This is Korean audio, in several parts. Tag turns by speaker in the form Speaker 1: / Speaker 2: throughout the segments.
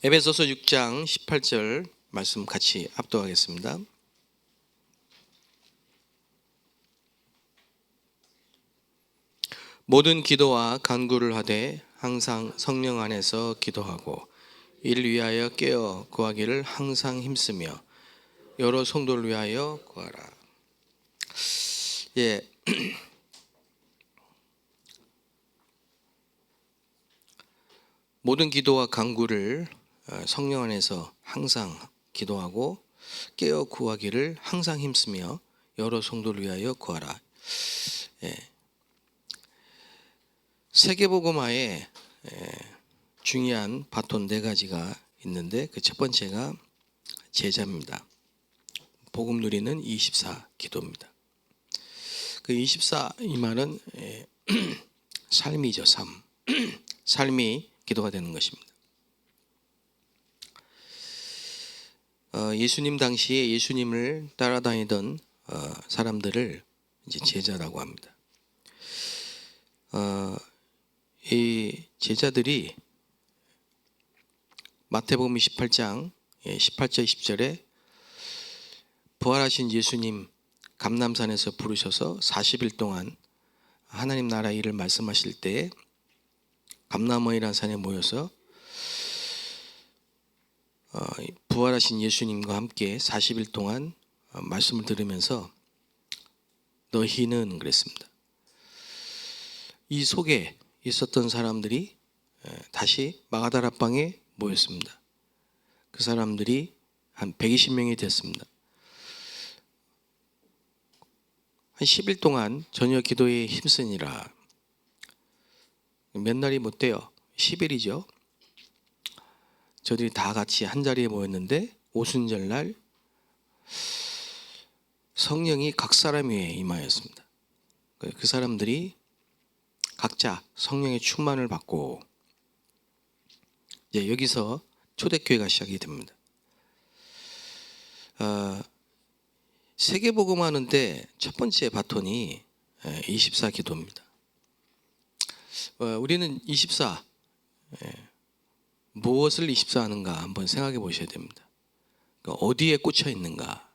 Speaker 1: 에베소서 6장 18절 말씀 같이 압도하겠습니다. 모든 기도와 간구를 하되 항상 성령 안에서 기도하고 이를 위하여 깨어 구하기를 항상 힘쓰며 여러 성도를 위하여 구하라. 모든 기도와 간구를 성령 안에서 항상 기도하고 깨어 구하기를 항상 힘쓰며 여러 성도를 위하여 구하라. 세계복음화에 중요한 바톤 네 가지가 있는데 그 첫 번째가 제자입니다. 복음 누리는 24 기도입니다. 그 24 이 말은 삶이죠. 삶이 기도가 되는 것입니다. 예수님 당시에 예수님을 따라다니던 사람들을 이제 제자라고 합니다. 이 제자들이 마태복음 28장 18절 20절에 부활하신 예수님 감람산에서 부르셔서 40일 동안 하나님 나라 일을 말씀하실 때에 감람원이라는 산에 모여서 부활하신 예수님과 함께 40일 동안 말씀을 들으면서 너희는 그랬습니다. 이 속에 있었던 사람들이 다시 마가다라방에 모였습니다. 그 사람들이 한 120명이 됐습니다. 한 10일 동안 저녁 기도에 힘쓰니라. 몇 날이 못 돼요. 10일이죠. 저들이 다 같이 한 자리에 모였는데 오순절날 성령이 각 사람 위에 임하였습니다. 그 사람들이 각자 성령의 충만을 받고 이제 여기서 초대교회가 시작이 됩니다. 세계복음하는데 첫 번째 바톤이 24 기도입니다. 우리는 24 무엇을 24 하는가 한번 생각해 보셔야 됩니다. 어디에 꽂혀 있는가.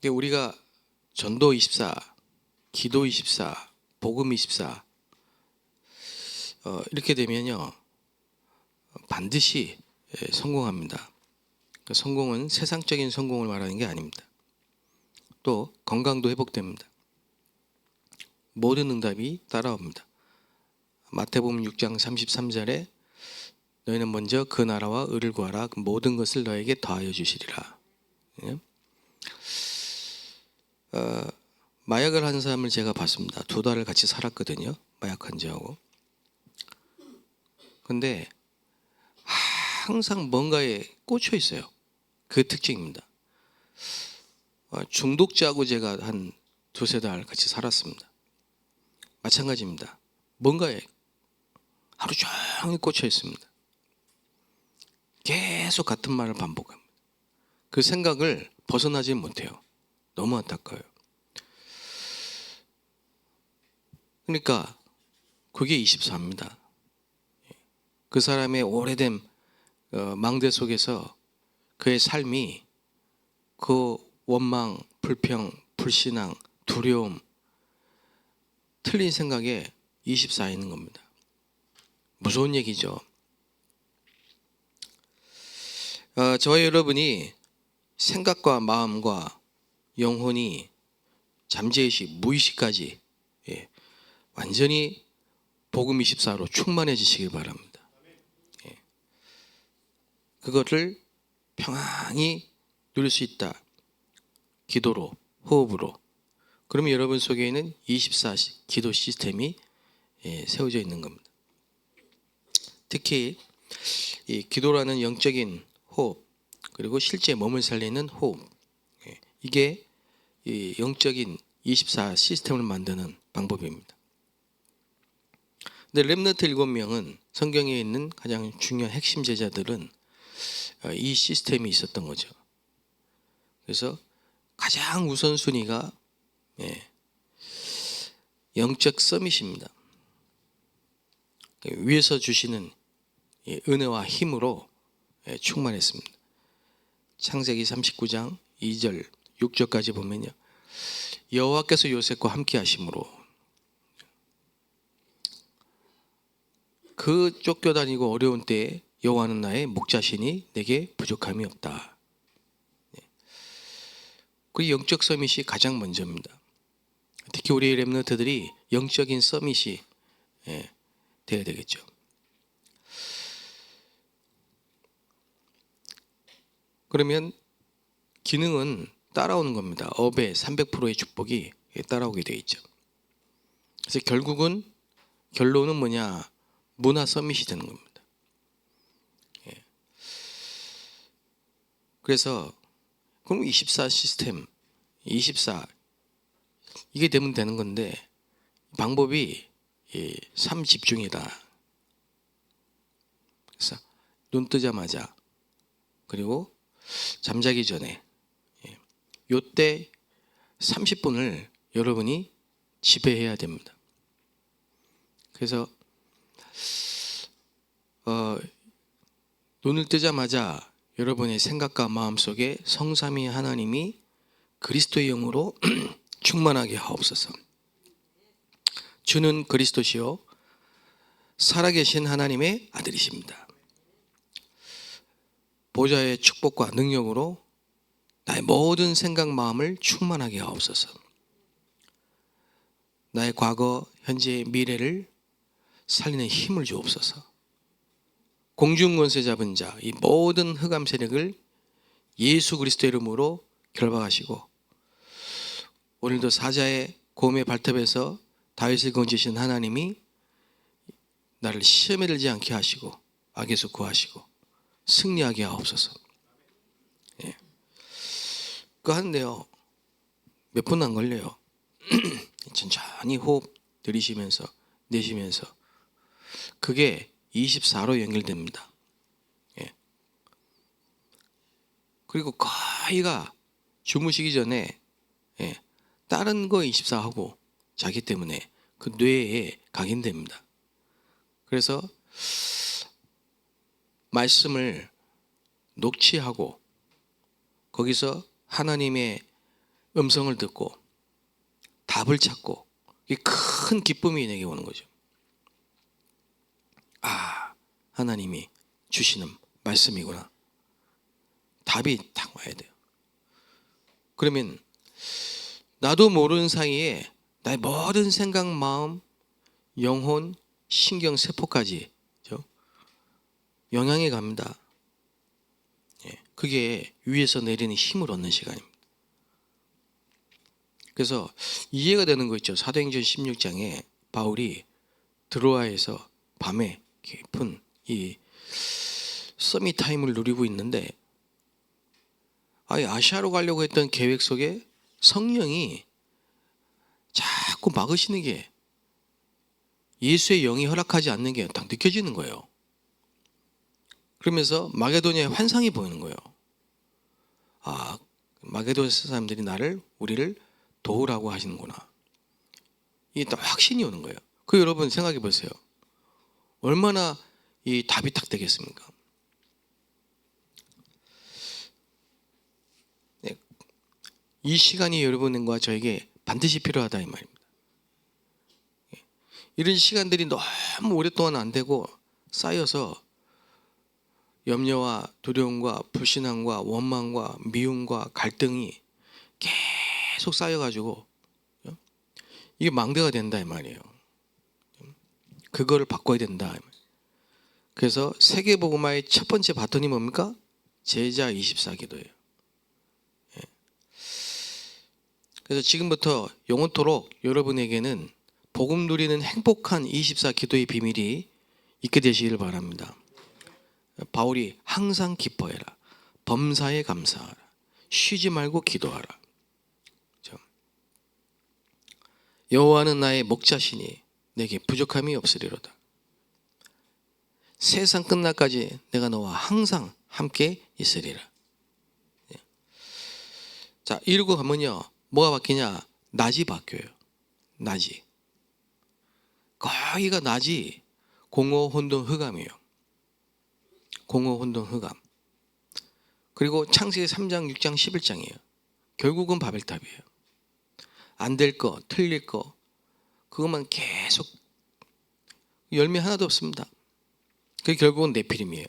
Speaker 1: 우리가 전도 24, 기도 24, 복음 24 이렇게 되면요 반드시 성공합니다. 성공은 세상적인 성공을 말하는 게 아닙니다. 또 건강도 회복됩니다. 모든 응답이 따라옵니다. 마태복음 6장 33절에 너희는 먼저 그 나라와 의를 구하라. 그 모든 것을 너에게 더하여 주시리라. 마약을 하는 사람을 제가 봤습니다. 2달을 같이 살았거든요. 마약 환자하고. 근데 항상 뭔가에 꽂혀 있어요. 그 특징입니다. 중독자하고 제가 한 2-3달 같이 살았습니다. 마찬가지입니다. 뭔가에 하루 종일 꽂혀 있습니다. 계속 같은 말을 반복합니다. 그 생각을 벗어나지 못해요. 너무 안타까워요. 그러니까 그게 24입니다. 그 사람의 오래된 망대 속에서 그의 삶이 그 원망, 불평, 불신앙, 두려움, 틀린 생각에 24에 있는 겁니다. 무서운 얘기죠. 저와 여러분이 생각과 마음과 영혼이 잠재의식, 무의식까지 완전히 복음 24로 충만해지시길 바랍니다. 그것을 평안히 누릴 수 있다. 기도로, 호흡으로. 그러면 여러분 속에는 24 기도 시스템이 세워져 있는 겁니다. 특히 이 기도라는 영적인 호흡, 그리고 실제 몸을 살리는 호흡, 이게 이 영적인 24 시스템을 만드는 방법입니다. 근데 렘넌트 7명은 성경에 있는 가장 중요한 핵심 제자들은 이 시스템이 있었던 거죠. 그래서 가장 우선순위가 영적 서밋입니다. 위에서 주시는 은혜와 힘으로 충만했습니다. 창세기 39장 2절 6절까지 보면요, 여호와께서 요셉과 함께 하심으로 그 쫓겨다니고 어려운 때에 여호와는 나의 목자시니 내게 부족함이 없다. 그 영적 서밋이 가장 먼저입니다. 특히 우리 렘넌트들이 영적인 서밋이 돼야 되겠죠. 그러면 기능은 따라오는 겁니다. 업의 300%의 축복이 따라오게 되어 있죠. 그래서 결론은 뭐냐? 문화 서밋이 되는 겁니다. 그래서 그럼 24 시스템, 24 이게 되면 되는 건데, 방법이 삶 집중이다. 그래서 눈 뜨자마자, 그리고 잠자기 전에 요때 30분을 여러분이 지배해야 됩니다. 그래서 눈을 뜨자마자 여러분의 생각과 마음속에 성삼위 하나님이 그리스도의 영으로 충만하게 하옵소서. 주는 그리스도시요 살아계신 하나님의 아들이십니다. 보좌의 축복과 능력으로 나의 모든 생각 마음을 충만하게 하옵소서. 나의 과거, 현재, 미래를 살리는 힘을 주옵소서. 공중권세 잡은 자, 이 모든 흑암 세력을 예수 그리스도 이름으로 결박하시고, 오늘도 사자의 곰의 발톱에서 다윗을 건지신 하나님이 나를 시험에 들지 않게 하시고 악에서 구하시고 승리하게 하옵소서. 그거 하는데요, 몇 분 안 걸려요. 천천히 호흡 들이쉬면서 내쉬면서 그게 24로 연결됩니다. 그리고 거의가 주무시기 전에 다른 거 24하고 자기 때문에 그 뇌에 각인됩니다. 그래서 말씀을 녹취하고 거기서 하나님의 음성을 듣고 답을 찾고, 이게 큰 기쁨이 내게 오는 거죠. 아, 하나님이 주시는 말씀이구나. 답이 딱 와야 돼요. 그러면 나도 모르는 사이에 나의 모든 생각, 마음, 영혼, 신경, 세포까지 영향이 갑니다. 그게 위에서 내리는 힘을 얻는 시간입니다. 그래서 이해가 되는 거 있죠. 사도행전 16장에 바울이 드로아에서 밤에 깊은 이 서밋 타임을 누리고 있는데, 아시아로 가려고 했던 계획 속에 성령이 자꾸 막으시는 게, 예수의 영이 허락하지 않는 게 딱 느껴지는 거예요. 그러면서 마게도냐의 환상이 보이는 거예요. 아, 마게도냐 사람들이 우리를 도우라고 하시는구나. 이게 딱 확신이 오는 거예요. 그 여러분 생각해 보세요. 얼마나 이 답이 딱 되겠습니까? 이 시간이 여러분과 저에게 반드시 필요하다 이 말입니다. 이런 시간들이 너무 오랫동안 안 되고 쌓여서 염려와 두려움과 불신앙과 원망과 미움과 갈등이 계속 쌓여가지고 이게 망대가 된다 이 말이에요. 그거를 바꿔야 된다. 그래서 세계복음화의 첫 번째 바톤이 뭡니까? 제자 24 기도예요. 그래서 지금부터 영원토록 여러분에게는 복음 누리는 행복한 24 기도의 비밀이 있게 되시기를 바랍니다. 바울이 항상 기뻐해라, 범사에 감사하라, 쉬지 말고 기도하라. 여호와는 나의 목자시니 내게 부족함이 없으리로다. 세상 끝날까지 내가 너와 항상 함께 있으리라. 자, 이러고 가면요, 뭐가 바뀌냐? 낮이 바뀌어요. 낮이. 거기가 낮이 공허 혼돈 흑암이에요. 공허, 혼돈, 흑암. 그리고 창세기 3장, 6장, 11장이에요. 결국은 바벨탑이에요. 안 될 거, 틀릴 거, 그것만 계속 열매 하나도 없습니다. 그게 결국은 네피림이에요.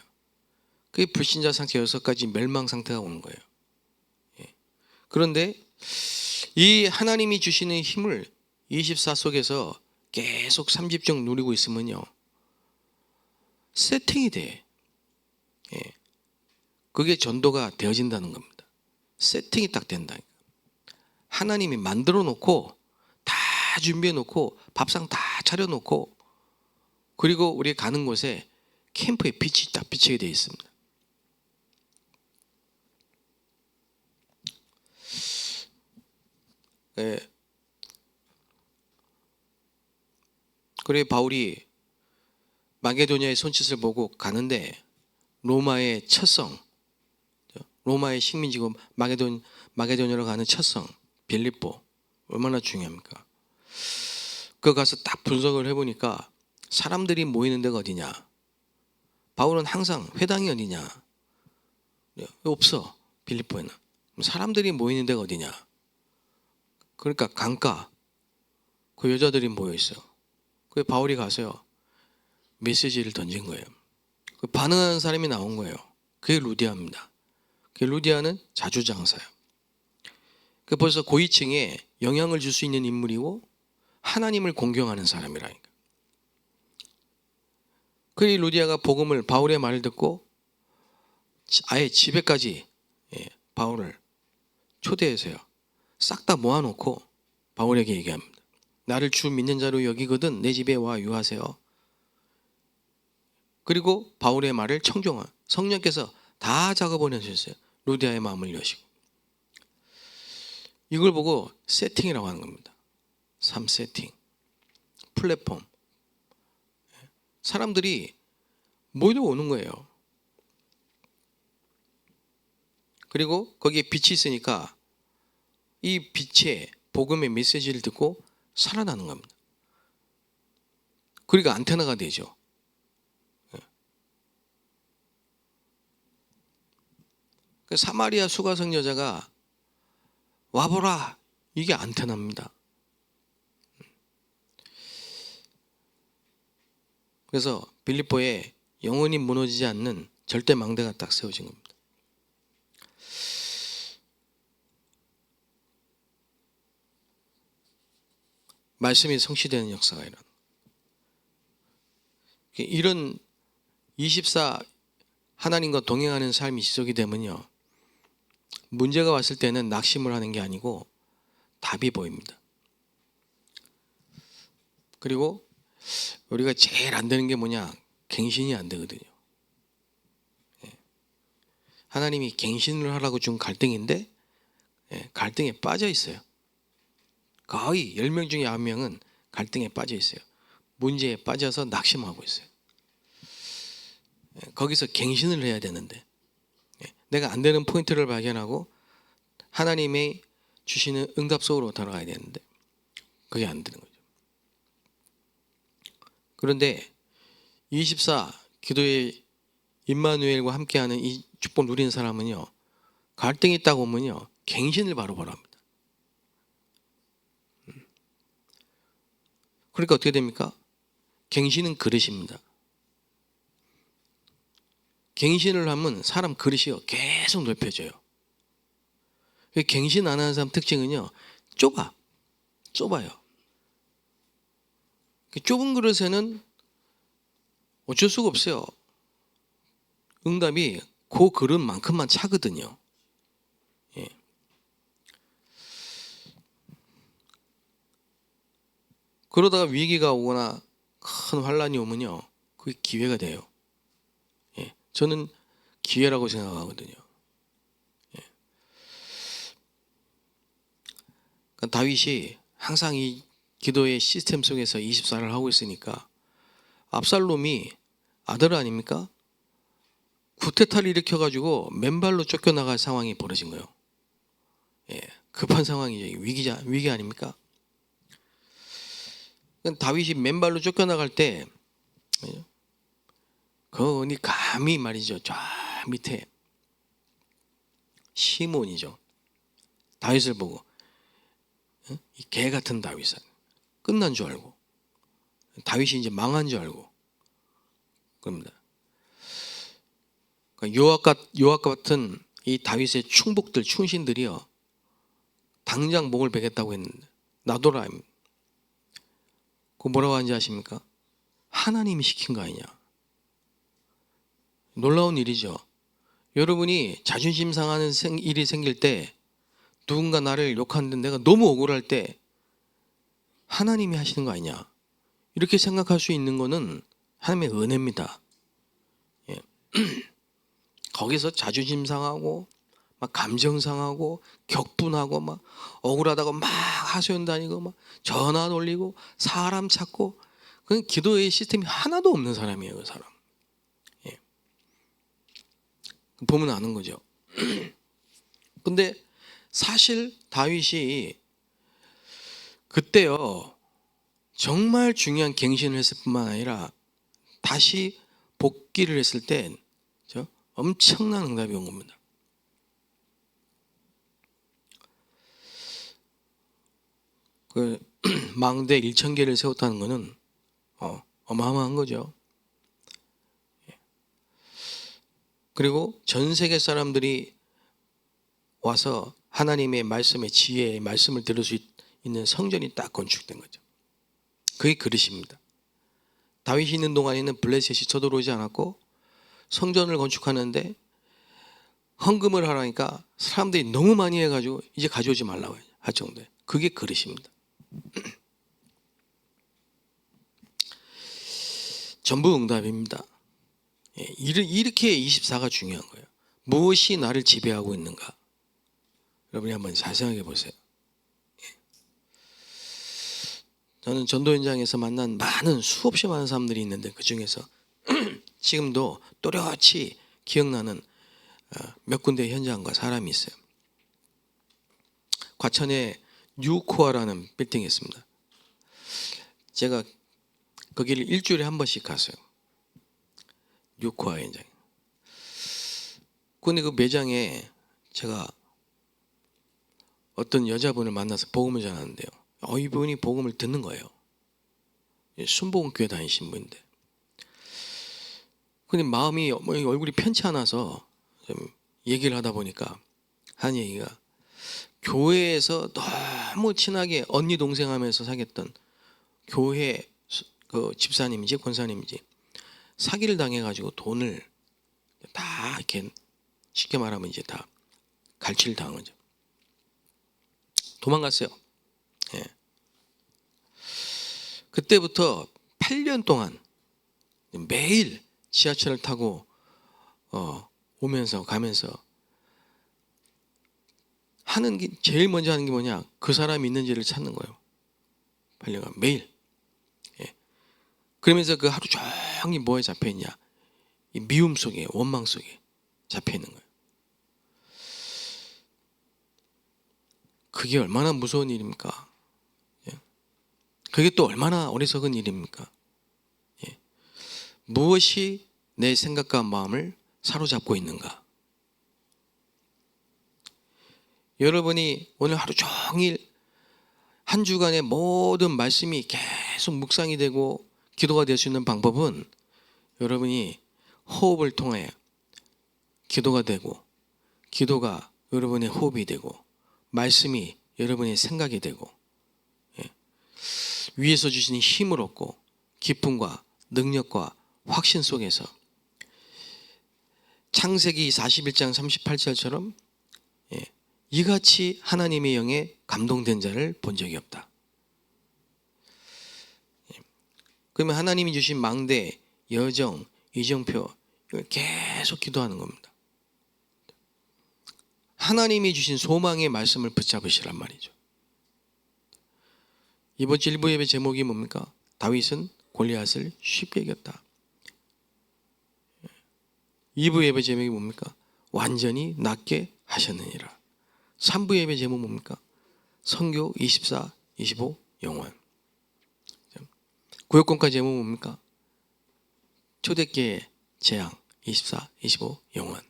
Speaker 1: 그게 불신자 상태 6가지 멸망 상태가 오는 거예요. 그런데 이 하나님이 주시는 힘을 24 속에서 계속 30종 누리고 있으면요, 세팅이 돼. 그게 전도가 되어진다는 겁니다. 세팅이 딱 된다. 하나님이 만들어 놓고 다 준비해 놓고 밥상 다 차려 놓고, 그리고 우리 가는 곳에 캠프에 빛이 딱 비치게 되어 있습니다. 그래 바울이 마게도냐의 손짓을 보고 가는데, 로마의 첫 성, 로마의 식민지고 마게도냐로 가는 첫 성 빌립보, 얼마나 중요합니까? 그 가서 딱 분석을 해보니까 사람들이 모이는 데가 어디냐? 바울은 항상 회당이 어디냐? 없어. 빌립보에는. 사람들이 모이는 데가 어디냐? 그러니까 강가, 그 여자들이 모여 있어요. 그 바울이 가서요, 메시지를 던진 거예요. 그 반응하는 사람이 나온 거예요. 그게 루디아입니다. 그 루디아는 자주장사예요. 그 벌써 고위층에 영향을 줄 수 있는 인물이고 하나님을 공경하는 사람이라니까. 그 루디아가 복음을, 바울의 말을 듣고 아예 집에까지 바울을 초대해서요, 싹 다 모아놓고 바울에게 얘기합니다. 나를 주 믿는 자로 여기거든 내 집에 와 유하세요. 그리고 바울의 말을 청종한 성령께서 다 작업을 해주셨어요. 루디아의 마음을 여시고. 이걸 보고 세팅이라고 하는 겁니다. 3세팅, 플랫폼. 사람들이 모여오는 거예요. 그리고 거기에 빛이 있으니까 이 빛의 복음의 메시지를 듣고 살아나는 겁니다. 그러니까 안테나가 되죠. 그 사마리아 수가성 여자가 와보라, 이게 안테나입니다. 그래서 빌립보에 영원히 무너지지 않는 절대 망대가 딱 세워진 겁니다. 말씀이 성취되는 역사가 일어나. 이런 24 하나님과 동행하는 삶이 지속이 되면요, 문제가 왔을 때는 낙심을 하는 게 아니고 답이 보입니다. 그리고 우리가 제일 안 되는 게 뭐냐? 갱신이 안 되거든요. 하나님이 갱신을 하라고 준 갈등인데 갈등에 빠져 있어요. 거의 10명 중에 9명은 갈등에 빠져 있어요. 문제에 빠져서 낙심하고 있어요. 거기서 갱신을 해야 되는데, 내가 안 되는 포인트를 발견하고 하나님이 주시는 응답 속으로 들어가야 되는데 그게 안 되는 거죠. 그런데 24 기도의 임마누엘과 함께하는 이 축복 누리는 사람은요, 갈등이 있다고 하면요, 갱신을 바로 바랍니다. 그러니까 어떻게 됩니까? 갱신은 그릇입니다. 갱신을 하면 사람 그릇이요, 계속 넓혀져요. 갱신 안 하는 사람 특징은요, 좁아요. 좁은 그릇에는 어쩔 수가 없어요. 응답이 그 그릇만큼만 차거든요. 그러다가 위기가 오거나 큰 환란이 오면요, 그게 기회가 돼요. 저는 기회라고 생각하거든요. 그러니까 다윗이 항상 이 기도의 시스템 속에서 24를 하고 있으니까 압살롬이 아들 아닙니까? 구테타를 일으켜가지고 맨발로 쫓겨나갈 상황이 벌어진 거예요. 급한 상황이죠. 위기 아닙니까? 다윗이 맨발로 쫓겨나갈 때 그니 감히 말이죠. 저 밑에 시몬이죠. 다윗을 보고 이 개 같은 다윗은 끝난 줄 알고 다윗이 이제 망한 줄 알고 그럽니다. 그러니까 요압 같은 이 다윗의 충복들 충신들이요 당장 목을 베겠다고 했는데 놔둬라. 그 뭐라고 하는지 아십니까? 하나님이 시킨 거 아니냐. 놀라운 일이죠. 여러분이 자존심 상하는 일이 생길 때 누군가 나를 욕하는데 내가 너무 억울할 때 하나님이 하시는 거 아니냐 이렇게 생각할 수 있는 거는 하나님의 은혜입니다. 예. 거기서 자존심 상하고 막 감정 상하고 격분하고 막 억울하다고 막 하소연 다니고 막 전화 돌리고 사람 찾고 그건 기도의 시스템이 하나도 없는 사람이에요. 그 사람. 예. 보면 아는 거죠. 근데 사실 다윗이 그때요 정말 중요한 갱신을 했을 뿐만 아니라 다시 복귀를 했을 때 엄청난 응답이 온 겁니다. 그 망대 1,000개를 세웠다는 것은 어마어마한 거죠. 그리고 전 세계 사람들이 와서 하나님의 말씀의 지혜의 말씀을 들을 수 있는 성전이 딱 건축된 거죠. 그게 그릇입니다. 다윗이 있는 동안에는 블레셋이 쳐들어오지 않았고 성전을 건축하는데 헌금을 하라니까 사람들이 너무 많이 해가지고 이제 가져오지 말라고 할 정도예요. 그게 그릇입니다. 전부 응답입니다. 이렇게 24가 중요한 거예요. 무엇이 나를 지배하고 있는가? 여러분이 한번 잘 생각해 보세요. 저는 전도 현장에서 만난 수없이 많은 사람들이 있는데 그 중에서 지금도 또렷이 기억나는 몇 군데 현장과 사람이 있어요. 과천에 뉴코아라는 빌딩이 있습니다. 제가 거기를 일주일에 한 번씩 갔어요. 뉴코아 현장. 근데 그 매장에 제가 어떤 여자분을 만나서 복음을 전하는데요. 이분이 복음을 듣는 거예요. 순복음교회 다니신 분인데. 근데 마음이 얼굴이 편치 않아서 좀 얘기를 하다 보니까 한 얘기가 교회에서 너무 친하게 언니 동생 하면서 사귀었던 교회 그 집사님인지 권사님인지 사기를 당해가지고 돈을 다 이렇게 쉽게 말하면 이제 다 갈취를 당한 거죠. 도망갔어요. 예. 그때부터 8년 동안 매일 지하철을 타고 오면서 가면서 하는 게 제일 먼저 하는 게 뭐냐? 그 사람이 있는지를 찾는 거예요. 8년간 매일. 예. 그러면서 그 하루 종일 뭐에 잡혀 있냐? 이 미움 속에 원망 속에 잡혀 있는 거예요. 그게 얼마나 무서운 일입니까? 예. 그게 또 얼마나 어리석은 일입니까? 예. 무엇이 내 생각과 마음을 사로잡고 있는가? 여러분이 오늘 하루 종일 한 주간의 모든 말씀이 계속 묵상이 되고 기도가 될 수 있는 방법은 여러분이 호흡을 통해 기도가 되고 기도가 여러분의 호흡이 되고 말씀이 여러분의 생각이 되고 위에서 주시는 힘을 얻고 기쁨과 능력과 확신 속에서 창세기 41장 38절처럼 이같이 하나님의 영에 감동된 자를 본 적이 없다. 그러면 하나님이 주신 망대, 여정, 이정표 이걸 계속 기도하는 겁니다. 하나님이 주신 소망의 말씀을 붙잡으시란 말이죠. 이번 주 1부 예배 제목이 뭡니까? 다윗은 골리앗을 쉽게 이겼다. 2부 예배 제목이 뭡니까? 완전히 낫게 하셨느니라. 3부 예배 제목 뭡니까? 선교 24, 25 영원. 구역공과 제목 뭡니까? 초대교회 재앙, 24, 25 영원.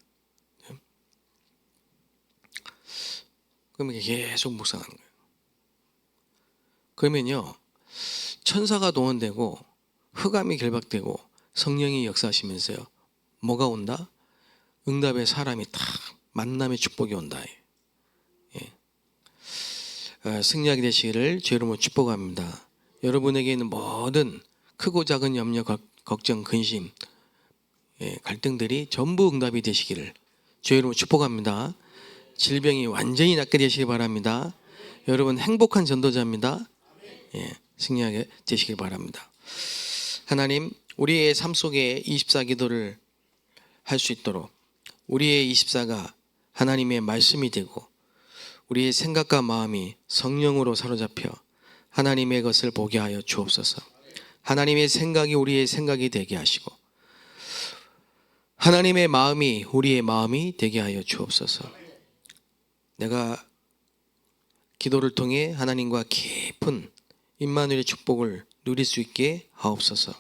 Speaker 1: 그러면 계속 묵상하는 거예요. 그러면요, 천사가 동원되고 흑암이 결박되고 성령이 역사하시면서요, 뭐가 온다? 응답의 사람이 탁 만남의 축복이 온다. 승리하게 되시기를 주 이름으로 축복합니다. 여러분에게 있는 모든 크고 작은 염려, 걱정, 근심, 갈등들이 전부 응답이 되시기를 주 이름으로 축복합니다. 질병이 완전히 낫게 되시기 바랍니다. 여러분 행복한 전도자입니다. 승리하게 되시길 바랍니다. 하나님, 우리의 삶 속에 24기도를 할 수 있도록 우리의 24가 하나님의 말씀이 되고 우리의 생각과 마음이 성령으로 사로잡혀 하나님의 것을 보게 하여 주옵소서. 하나님의 생각이 우리의 생각이 되게 하시고 하나님의 마음이 우리의 마음이 되게 하여 주옵소서. 내가 기도를 통해 하나님과 깊은 임마누엘의 축복을 누릴 수 있게 하옵소서.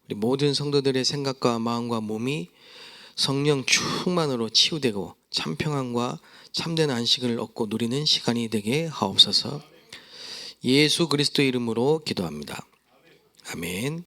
Speaker 1: 우리 모든 성도들의 생각과 마음과 몸이 성령 충만으로 치유되고 참평안과 참된 안식을 얻고 누리는 시간이 되게 하옵소서. 예수 그리스도의 이름으로 기도합니다. 아멘.